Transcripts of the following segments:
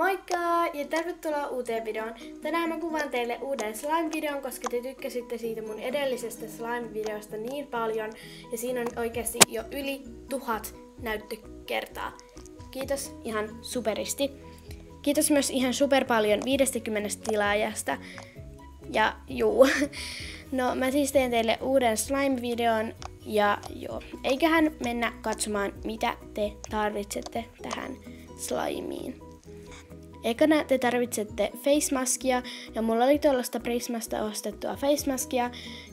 Moikka ja tervetuloa uuteen videoon. Tänään mä kuvaan teille uuden slime-videon, koska te tykkäsitte siitä mun edellisestä slime-videosta niin paljon. Ja siinä on oikeasti jo yli 1000 näyttökertaa. Kiitos ihan superisti. Kiitos myös ihan super paljon 50 tilaajasta. Ja juu. No mä siis teen teille uuden slime-videon. Ja joo, eiköhän mennä katsomaan mitä te tarvitsette tähän slimeen. Ekana te tarvitsette face maskia ja mulla oli tuollaista Prismasta ostettua face maskia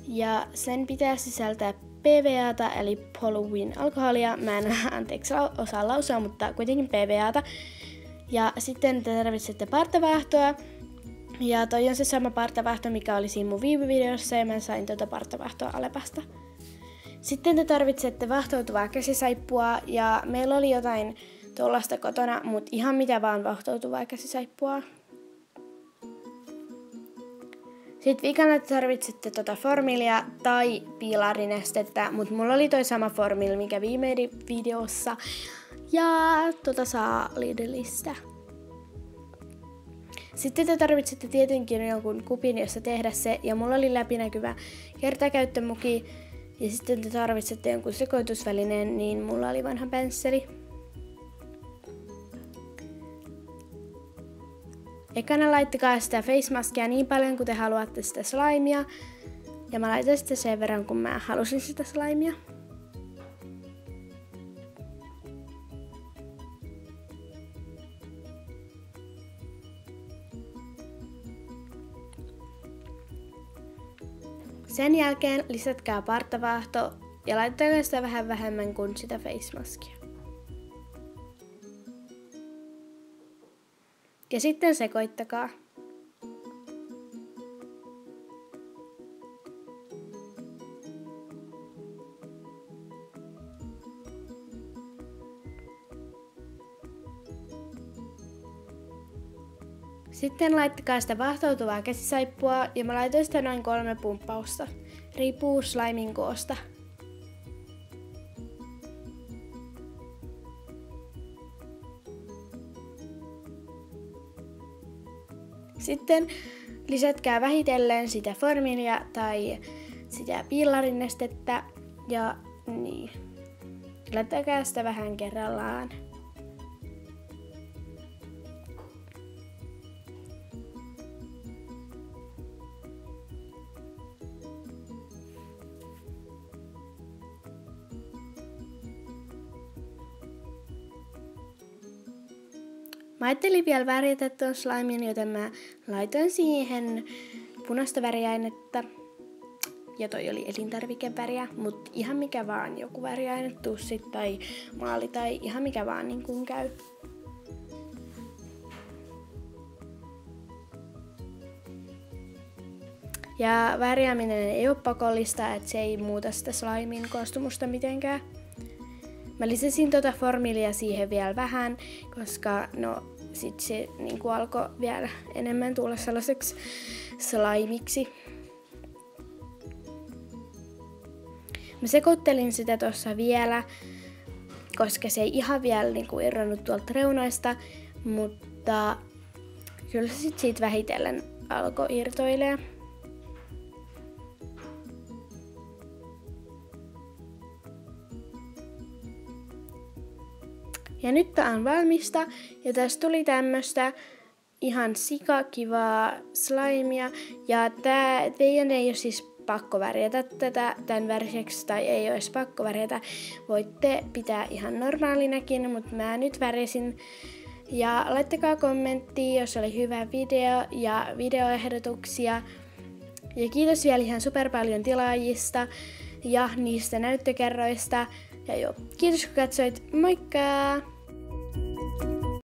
ja sen pitää sisältää PVAta eli polyvinyl alkoholia. Mä en osaa lausua, mutta kuitenkin PVAta. Ja sitten te tarvitsette parttavaahtoa. Ja toi on se sama parttavaahto, mikä oli siinä mun viime videossa ja mä sain tuota parttavaahtoa Alepasta. Sitten te tarvitsette vaahtoutuvaa käsisaippua ja meillä oli jotain tuollaista kotona, mutta ihan mitä vaan vaahtoutuvaa käsisaippua. Sitten vikana te tarvitsette formilia tai piilarinestettä, mutta mulla oli toi sama formil, mikä viime videossa. Ja saa Lidlistä. Sitten te tarvitsette tietenkin jonkun kupin, jossa tehdä se, ja mulla oli läpinäkyvä kertakäyttömuki. Ja sitten te tarvitsette jonkun sekoitusvälineen, niin mulla oli vanha pensseli. Ekana laittakaa sitä face maskia niin paljon kuin te haluatte sitä slimea. Ja mä laitan sitä sen verran kun mä halusin sitä slimea. Sen jälkeen lisätkää parttavaahto ja laittakaa sitä vähän vähemmän kuin sitä face maskia. Ja sitten sekoittakaa. Sitten laittakaa sitä vaahtoutuvaa käsisaippua ja mä laitoin sitä noin 3 pumppausta. Riippuu slimin koosta. Sitten lisätkää vähitellen sitä formilia tai sitä piilarinestettä ja niin. Laittakaa sitä vähän kerrallaan. Mä ajattelin vielä värjätä tuon slimin, joten mä laitoin siihen punaista väriainetta. Ja toi oli elintarvikeväriä, mutta ihan mikä vaan, joku väriaine, tussit tai maali tai ihan mikä vaan niin kuin käy. Ja värjääminen ei ole pakollista, että se ei muuta sitä slimin koostumusta mitenkään. Mä lisäsin formilia siihen vielä vähän, koska sit se alkoi vielä enemmän tulla sellaiseksi slimiksi. Mä sekoittelin sitä tossa vielä, koska se ei ihan vielä irronnut tuolta reunoista, mutta kyllä se sit siitä vähitellen alkoi irtoilemaan. Ja nyt tää on valmista ja tästä tuli tämmöstä ihan sikakivaa slimea ja teidän ei ole siis pakko värjätä tätä tämän väriseksi tai ei olisi pakko värjätä. Voitte pitää ihan normaalinakin, mutta mä nyt värjäsin. Ja laittakaa kommenttia, jos oli hyvä video ja videoehdotuksia. Ja kiitos vielä ihan super paljon tilaajista ja niistä näyttökerroista. Ja joo, kiitos kun katsoit, moikka!